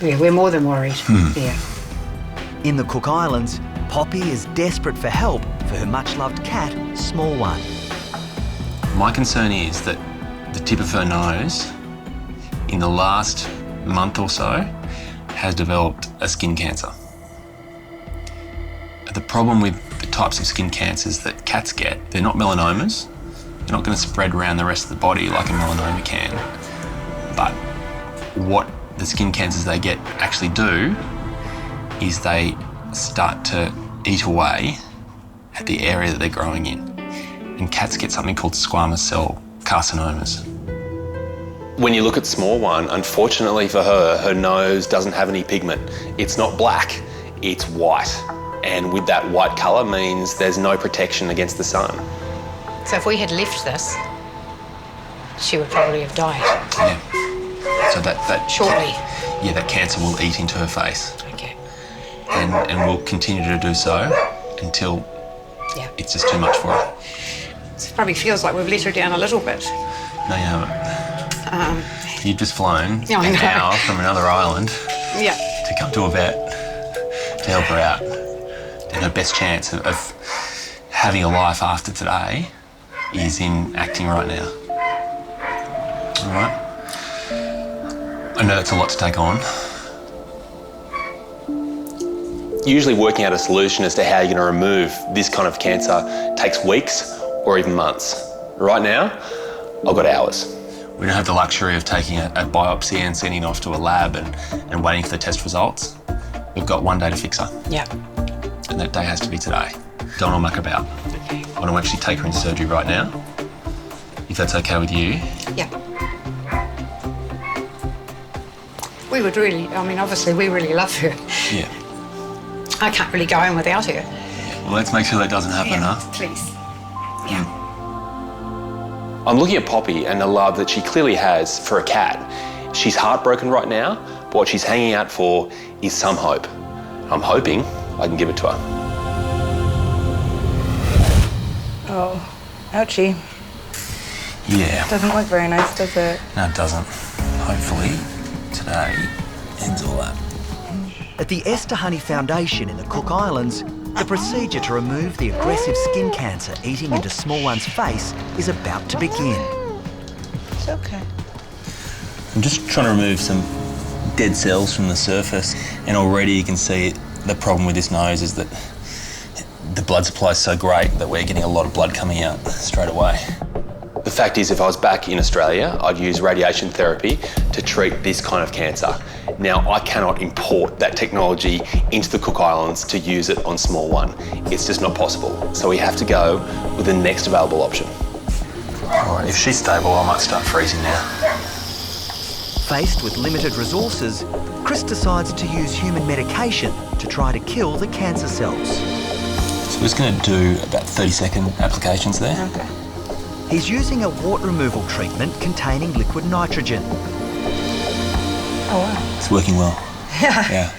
Yeah, we're more than worried. Yeah. In the Cook Islands, Poppy is desperate for help for her much-loved cat, Small One. My concern is that the tip of her nose, in the last month or so, has developed a skin cancer. The problem with the types of skin cancers that cats get, they're not melanomas. They're not going to spread around the rest of the body like a melanoma can. But what the skin cancers they get actually do is they start to eat away at the area that they're growing in. And cats get something called squamous cell carcinomas. When you look at small one, unfortunately for her, her nose doesn't have any pigment. It's not black, it's white. And with that white colour means there's no protection against the sun. So if we had left this, she would probably have died. Yeah. So that shortly. Yeah, that cancer will eat into her face. Okay. And will continue to do so until it's just too much for her. It probably feels like we've let her down a little bit. No, you haven't. You've just flown an hour from another island to come to a vet to help her out. And her best chance of having a life after today is in acting right now. All right? I know that's a lot to take on. Usually working out a solution as to how you're going to remove this kind of cancer takes weeks or even months. Right now, I've got hours. We don't have the luxury of taking a biopsy and sending it off to a lab and waiting for the test results. We've got 1 day to fix her. Yeah. And that day has to be today. Don't want to muck about. Okay. I want to actually take her into surgery right now, if that's okay with you. Yeah. We would really, obviously we really love her. Yeah. I can't really go in without her. Well, let's make sure that doesn't happen, huh? Please. Yeah. I'm looking at Poppy and the love that she clearly has for a cat. She's heartbroken right now, but what she's hanging out for is some hope. I'm hoping I can give it to her. Oh, ouchie. Yeah. Doesn't look very nice, does it? No, it doesn't. Hopefully, today ends all that. At the Esther Honey Foundation in the Cook Islands, the procedure to remove the aggressive skin cancer eating into small one's face is about to begin. It's okay. I'm just trying to remove some dead cells from the surface, and already you can see the problem with this nose is that the blood supply is so great that we're getting a lot of blood coming out straight away. The fact is, if I was back in Australia, I'd use radiation therapy to treat this kind of cancer. Now, I cannot import that technology into the Cook Islands to use it on small one. It's just not possible. So we have to go with the next available option. All right, if she's stable, I might start freezing now. Faced with limited resources, Chris decides to use human medication to try to kill the cancer cells. So we're just going to do about 30-second applications there. Okay. He's using a wart removal treatment containing liquid nitrogen. Oh, wow. It's working well. Yeah. Yeah.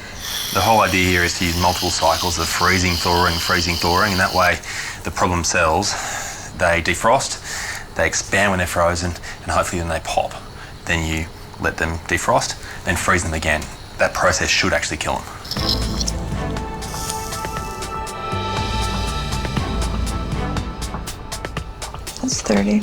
The whole idea here is to use multiple cycles of freezing, thawing, and that way the problem cells, they defrost, they expand when they're frozen, and hopefully then they pop. Then you let them defrost, then freeze them again. That process should actually kill them. That's 30.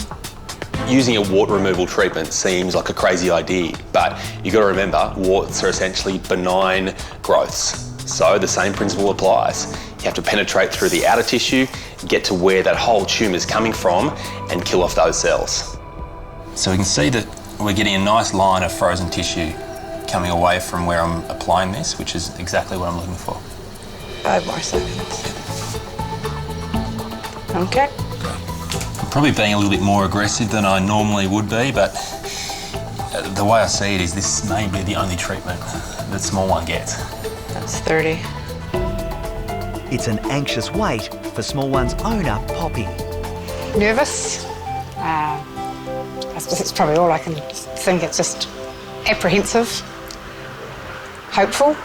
Using a wart removal treatment seems like a crazy idea, but you've got to remember, warts are essentially benign growths. So the same principle applies. You have to penetrate through the outer tissue, get to where that whole tumour is coming from, and kill off those cells. So we can see that we're getting a nice line of frozen tissue coming away from where I'm applying this, which is exactly what I'm looking for. 5 more seconds. Okay. I'm probably being a little bit more aggressive than I normally would be, but the way I see it is this may be the only treatment that small one gets. That's 30. It's an anxious wait for small one's owner, Poppy. Nervous. I suppose that's probably all I can think. It's just apprehensive, hopeful.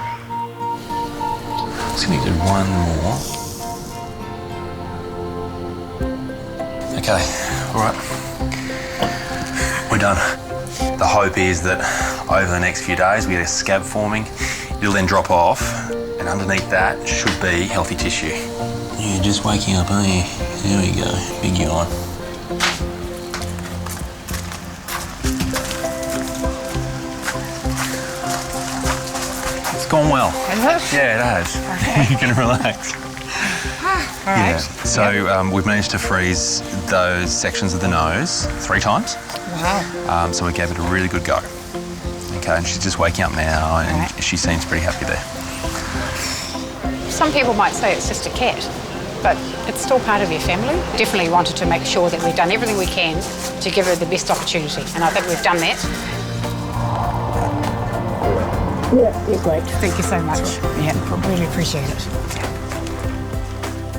Just going to do one more. Okay, all right. We're done. The hope is that over the next few days we get a scab forming. It'll then drop off, and underneath that should be healthy tissue. You're just waking up, aren't you? There we go, big yawn. It's gone well. Has it? Yeah, it has. Okay. You can relax. All right. Yeah. So we've managed to freeze those sections of the nose 3 times. Wow. So we gave it a really good go. Okay, and she's just waking up now, and she seems pretty happy there. Some people might say it's just a cat, but it's still part of your family. Definitely wanted to make sure that we've done everything we can to give her the best opportunity, and I think we've done that. Yeah, you're great. Thank you so much. Yeah, really appreciate it.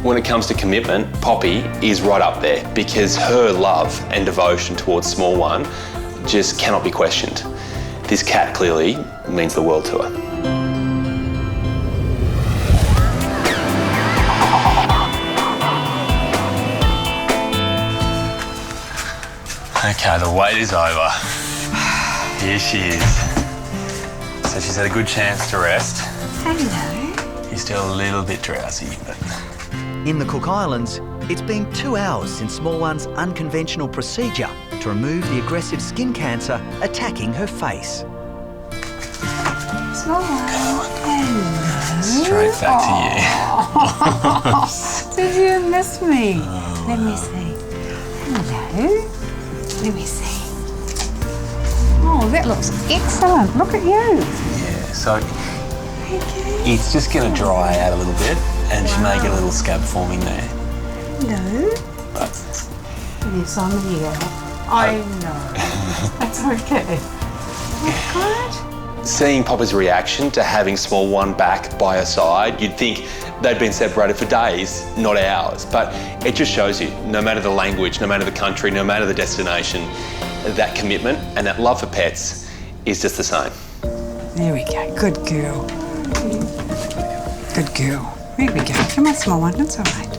When it comes to commitment, Poppy is right up there because her love and devotion towards small one just cannot be questioned. This cat clearly means the world to her. Okay, the wait is over. Here she is. So she's had a good chance to rest. Hello. She's still a little bit drowsy, but... In the Cook Islands, it's been 2 hours since small one's unconventional procedure to remove the aggressive skin cancer attacking her face. Small one. Hello. Straight back to you. Did you miss me? Let me see. Hello. Let me see. Oh, that looks excellent. Look at you. Yeah, so it's just going to dry out a little bit, and she may get a little scab forming there. Hello. But yes, I'm here. I know. That's okay. Good. Seeing Poppy's reaction to having small one back by her side, you'd think They'd been separated for days, not hours, but it just shows you, no matter the language, no matter the country, no matter the destination, that commitment and that love for pets is just the same. There we go. Good girl. Good girl. There we go. Come on, small one. That's all right.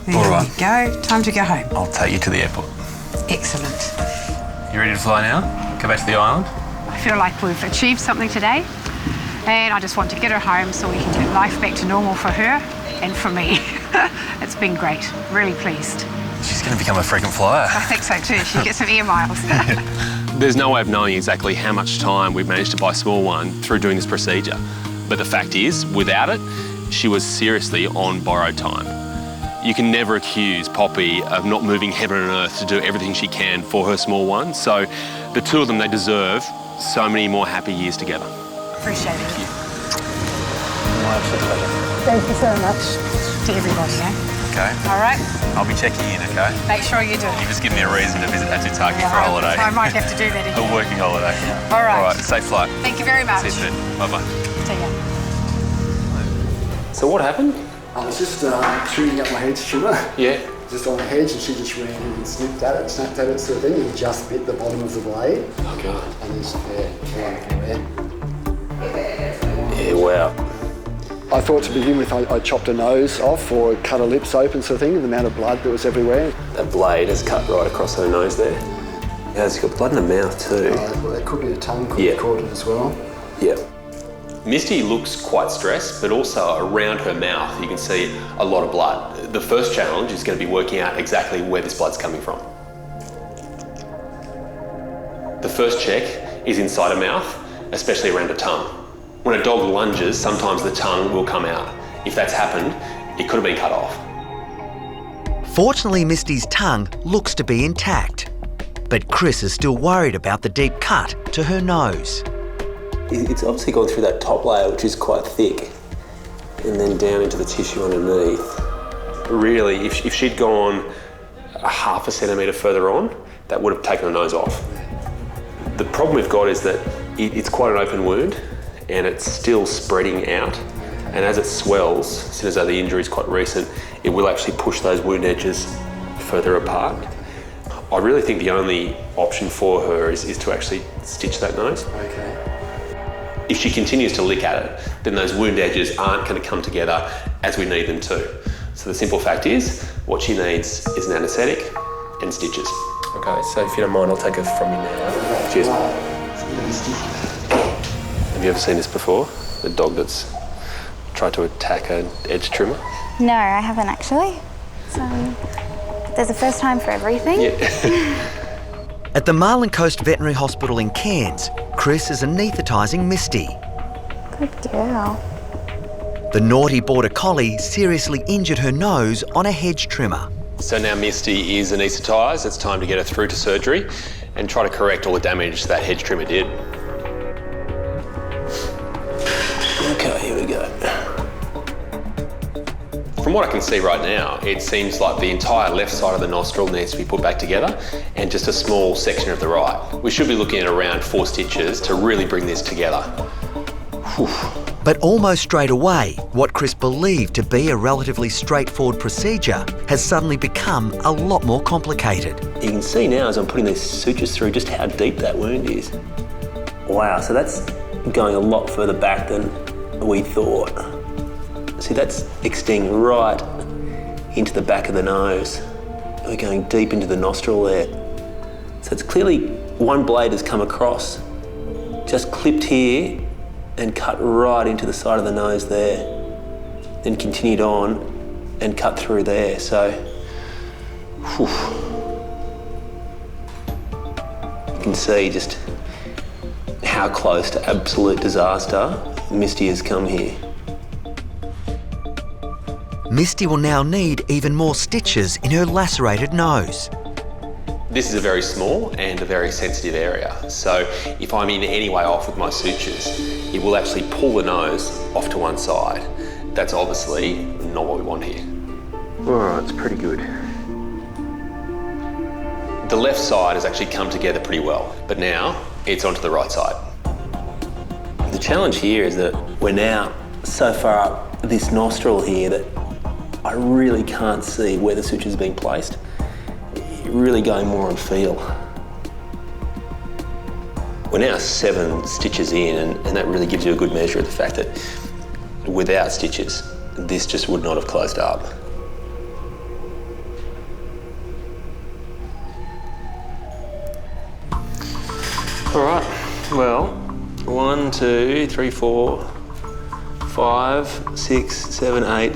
There All right. we go. Time to go home. I'll take you to the airport. Excellent. You ready to fly now? Go back to the island? I feel like we've achieved something today, and I just want to get her home so we can get life back to normal for her and for me. It's been great. Really pleased. She's going to become a frequent flyer. I think so too. She'll get some air miles. There's no way of knowing exactly how much time we've managed to buy Small One through doing this procedure. But the fact is, without it, she was seriously on borrowed time. You can never accuse Poppy of not moving heaven and earth to do everything she can for her small one. So the two of them, they deserve so many more happy years together. Appreciate it. Thank you. My absolute pleasure. Thank you so much. To everybody, eh? Okay. All right. I'll be checking in, okay? Make sure you do. You just give me a reason to visit Atutaki for a holiday. I might have to do that again. A working holiday. All right. All right, safe flight. Thank you very much. See you soon. Bye-bye. See ya. So what happened? I was just tuning up my hedge trimmer. Yeah. Just on the hedge, and she just ran in and snipped at it, snapped at it, sort of thing, and just bit the bottom of the blade. Oh, God. And just, Yeah, wow. I thought to begin with I chopped her nose off or cut her lips open, sort of thing, the amount of blood that was everywhere. That blade has cut right across her nose there. Yeah, she's got blood in her mouth too. Well, there could be a tongue could have caught it as well. Yeah. Misty looks quite stressed, but also around her mouth you can see a lot of blood. The first challenge is going to be working out exactly where this blood's coming from. The first check is inside her mouth, especially around her tongue. When a dog lunges, sometimes the tongue will come out. If that's happened, it could have been cut off. Fortunately, Misty's tongue looks to be intact, but Chris is still worried about the deep cut to her nose. It's obviously gone through that top layer, which is quite thick, and then down into the tissue underneath. Really, if she'd gone a half a centimetre further on, that would have taken her nose off. The problem we've got is that it's quite an open wound and it's still spreading out. And as it swells, since the injury is quite recent, it will actually push those wound edges further apart. I really think the only option for her is to actually stitch that nose. Okay. If she continues to lick at it, then those wound edges aren't going to come together as we need them to. So the simple fact is, what she needs is an anaesthetic and stitches. Okay, so if you don't mind, I'll take it from you now. Cheers. Have you ever seen this before? The dog that's tried to attack an edge trimmer? No, I haven't actually. So there's a first time for everything. Yeah. At the Marlin Coast Veterinary Hospital in Cairns, Chris is anaesthetising Misty. Good girl. The naughty Border Collie seriously injured her nose on a hedge trimmer. So now Misty is anaesthetised. It's time to get her through to surgery and try to correct all the damage that hedge trimmer did. Okay, here we go. From what I can see right now, it seems like the entire left side of the nostril needs to be put back together and just a small section of the right. We should be looking at around 4 stitches to really bring this together. Whew. But almost straight away, what Chris believed to be a relatively straightforward procedure has suddenly become a lot more complicated. You can see now as I'm putting these sutures through just how deep that wound is. Wow, so that's going a lot further back than we thought. See, that's extending right into the back of the nose. We're going deep into the nostril there. So it's clearly one blade has come across, just clipped here and cut right into the side of the nose there, then continued on and cut through there. So, whew. You can see just how close to absolute disaster Misty has come here. Misty will now need even more stitches in her lacerated nose. This is a very small and a very sensitive area. So if I'm in any way off with my sutures, it will actually pull the nose off to one side. That's obviously not what we want here. All right, it's pretty good. The left side has actually come together pretty well, but now it's onto the right side. The challenge here is that we're now so far up this nostril here that I really can't see where the suture's being placed. You're really going more on feel. We're now 7 stitches in, and that really gives you a good measure of the fact that without stitches, this just would not have closed up. All right, well, 1, 2, 3, 4, 5, 6, 7, 8,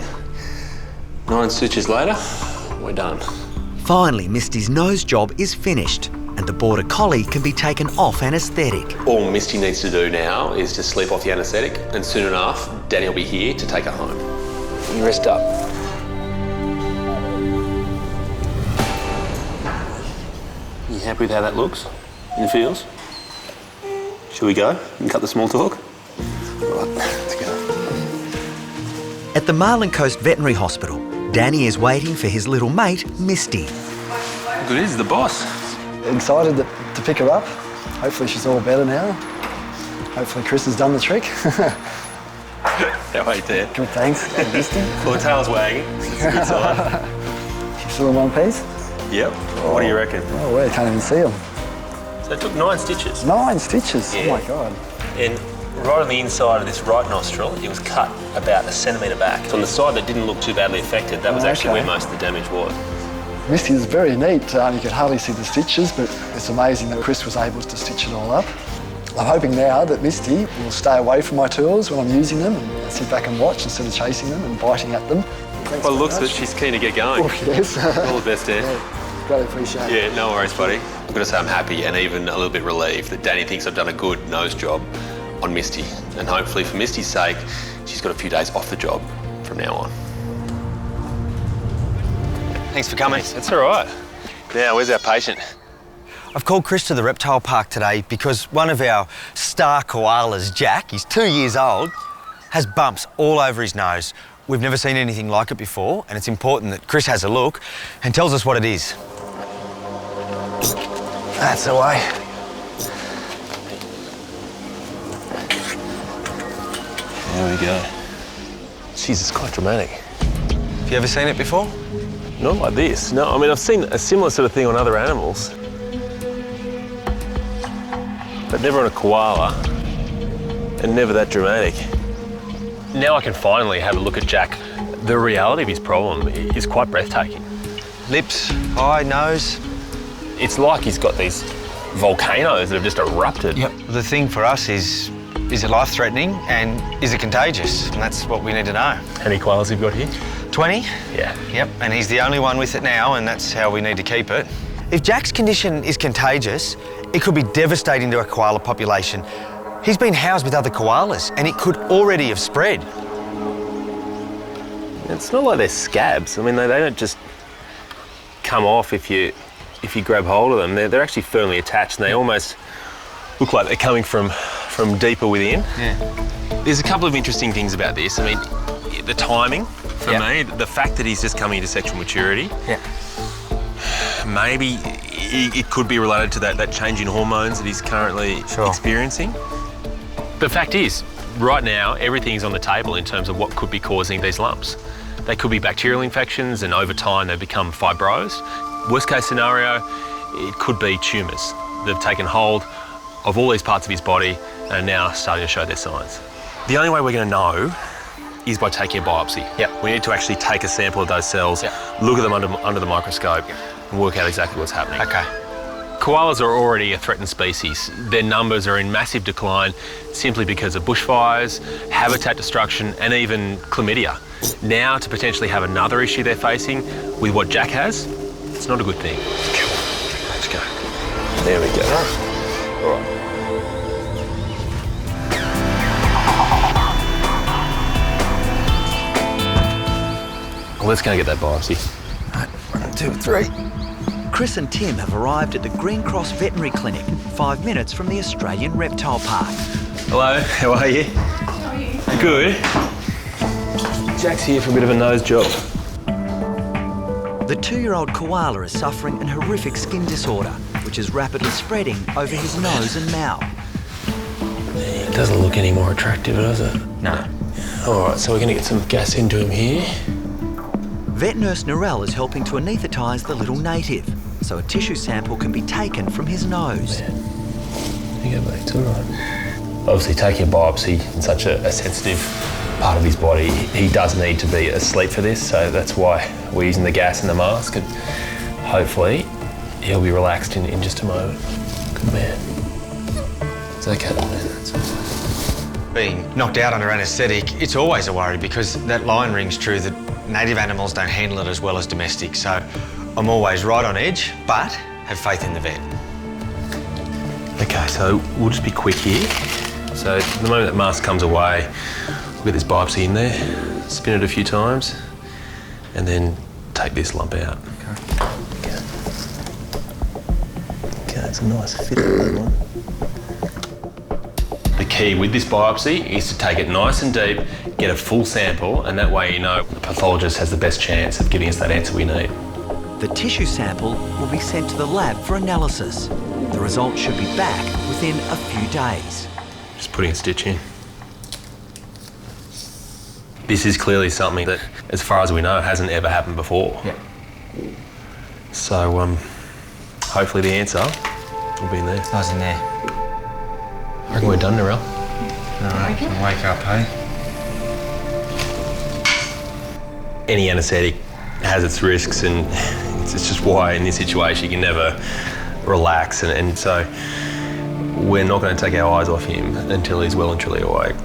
9 stitches later, we're done. Finally, Misty's nose job is finished and the Border Collie can be taken off anaesthetic. All Misty needs to do now is to sleep off the anaesthetic, and soon enough, Danny will be here to take her home. You rest up. You happy with how that looks and feels? Shall we go and cut the small talk? Right, let's go. At the Marlin Coast Veterinary Hospital, Danny is waiting for his little mate, Misty. Good, this is the boss. Excited to pick her up. Hopefully she's all better now. Hopefully Chris has done the trick. How are you, Dad? Good, thanks. Misty. Well, the tail's wagging. It's a good sign. She's still in one piece? Yep. Oh. What do you reckon? Oh, well, you can't even see them. So it took 9 stitches. 9 stitches? Yeah. Oh my God. And right on the inside of this right nostril, it was cut about 1 centimetre back. So on the side that didn't look too badly affected, that was actually where most of the damage was. Misty is very neat. You could hardly see the stitches, but it's amazing that Chris was able to stitch it all up. I'm hoping now that Misty will stay away from my tools when I'm using them and sit back and watch instead of chasing them and biting at them. Thanks By the looks much. of it, she's keen to get going. Oh, yes. All the best, Dan. Yeah, greatly appreciate it. Yeah, no worries, buddy. I'm going to say I'm happy and even a little bit relieved that Danny thinks I've done a good nose job on Misty. And hopefully for Misty's sake, she's got a few days off the job from now on. Thanks for coming. That's all right. Now, where's our patient? I've called Chris to the reptile park today because one of our star koalas, Jack, he's 2 years old, has bumps all over his nose. We've never seen anything like it before, and it's important that Chris has a look and tells us what it is. That's the way. There we go. Jeez, it's quite dramatic. Have you ever seen it before? Not like this. No, I mean, I've seen a similar sort of thing on other animals, but never on a koala, and never that dramatic. Now I can finally have a look at Jack. The reality of his problem is quite breathtaking. Lips, eye, nose. It's like he's got these volcanoes that have just erupted. Yep. The thing for us is it life-threatening and is it contagious? And that's what we need to know. How many koalas have you got here? 20? Yeah. Yep, and he's the only one with it now, and that's how we need to keep it. If Jack's condition is contagious, it could be devastating to a koala population. He's been housed with other koalas, and it could already have spread. It's not like they're scabs. I mean, they don't just come off if you grab hold of them. They're actually firmly attached, and they almost look like they're coming from deeper within. Yeah. There's a couple of interesting things about this. I mean, the timing, for me, the fact that he's just coming into sexual maturity. Yeah. Maybe it could be related to that change in hormones that he's currently experiencing. The fact is, right now, everything's on the table in terms of what could be causing these lumps. They could be bacterial infections, and over time they become fibrosed. Worst case scenario, it could be tumours. They've taken hold of all these parts of his body and are now starting to show their signs. The only way we're going to know is by taking a biopsy. Yep. We need to actually take a sample of those cells, look at them under the microscope, and work out exactly what's happening. Okay. Koalas are already a threatened species. Their numbers are in massive decline simply because of bushfires, habitat destruction, and even chlamydia. Now, to potentially have another issue they're facing with what Jack has, it's not a good thing. Let's go. There we go. All right. Well, let's go and get that biopsy. Right, 1, 2, 3. Chris and Tim have arrived at the Green Cross Veterinary Clinic, 5 minutes from the Australian Reptile Park. Hello, how are you? How are you? Good. Jack's here for a bit of a nose job. The 2-year-old koala is suffering an horrific skin disorder, which is rapidly spreading over his nose and mouth. It doesn't look any more attractive, does it? No. All right, so we're going to get some gas into him here. Vet nurse Narelle is helping to anaesthetise the little native, so a tissue sample can be taken from his nose. There you go, mate, it's all right. Obviously, taking a biopsy in such a sensitive part of his body, he does need to be asleep for this, so that's why we're using the gas and the mask, and hopefully he'll be relaxed in just a moment. Good man. It's okay, man. It's okay. Being knocked out under anaesthetic, it's always a worry because that line rings true that native animals don't handle it as well as domestic. So I'm always right on edge, but have faith in the vet. Okay, so we'll just be quick here. So the moment that mask comes away, we'll get this biopsy in there, spin it a few times, and then take this lump out. Okay, it's a nice fit on that one. The key with this biopsy is to take it nice and deep, get a full sample, and that way you know the pathologist has the best chance of giving us that answer we need. The tissue sample will be sent to the lab for analysis. The results should be back within a few days. Just putting a stitch in. This is clearly something that, as far as we know, hasn't ever happened before. Yeah. So, hopefully the answer will be in there. I was in there. I reckon we're done, Narelle. All right, can wake up, hey? Any anaesthetic has its risks, and it's just why in this situation you can never relax, and so we're not going to take our eyes off him until he's well and truly awake.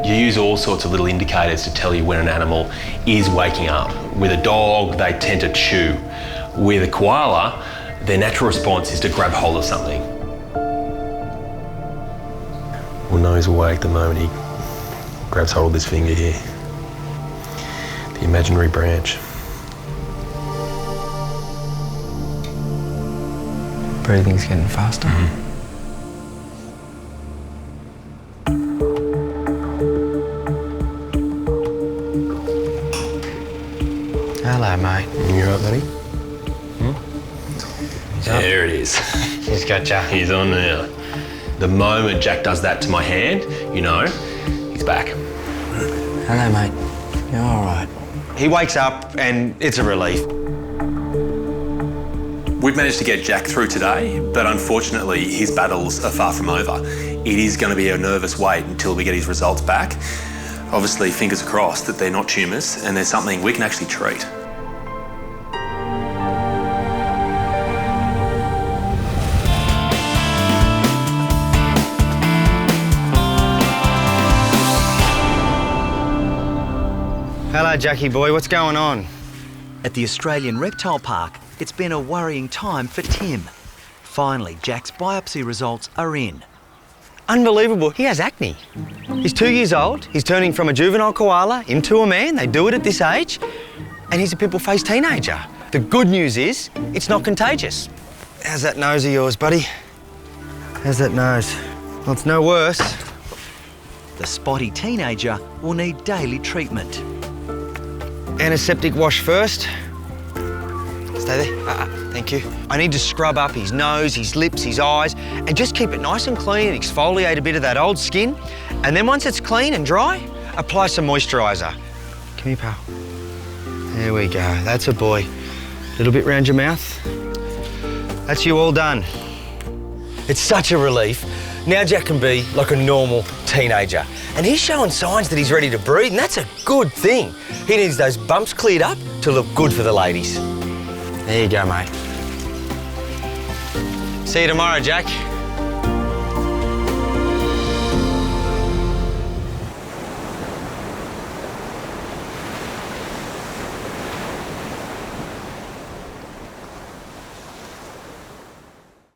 You use all sorts of little indicators to tell you when an animal is waking up. With a dog, they tend to chew. With a koala, their natural response is to grab hold of something. We'll know he's awake the moment he grabs hold of this finger here. The imaginary branch. Breathing's getting faster. Hello, mate. You all right, buddy? There it is. He's got you. He's on now. The moment Jack does that to my hand, you know, he's back. Hello, mate. You're all right. He wakes up and it's a relief. We've managed to get Jack through today, but unfortunately his battles are far from over. It is going to be a nervous wait until we get his results back. Obviously, fingers crossed that they're not tumours and there's something we can actually treat. Hello, Jackie boy. What's going on? At the Australian Reptile Park, it's been a worrying time for Tim. Finally, Jack's biopsy results are in. Unbelievable. He has acne. He's 2 years old. He's turning from a juvenile koala into a man. They do it at this age. And he's a pimple-faced teenager. The good news is, it's not contagious. How's that nose of yours, buddy? How's that nose? Well, it's no worse. The spotty teenager will need daily treatment. Antiseptic wash first. Stay there. Thank you. I need to scrub up his nose, his lips, his eyes, and just keep it nice and clean and exfoliate a bit of that old skin. And then once it's clean and dry, apply some moisturiser. Come here, pal. There we go. That's a boy. A little bit round your mouth. That's you all done. It's such a relief. Now Jack can be like a normal teenager. And he's showing signs that he's ready to breathe, and that's a good thing. He needs those bumps cleared up to look good for the ladies. There you go, mate. See you tomorrow, Jack.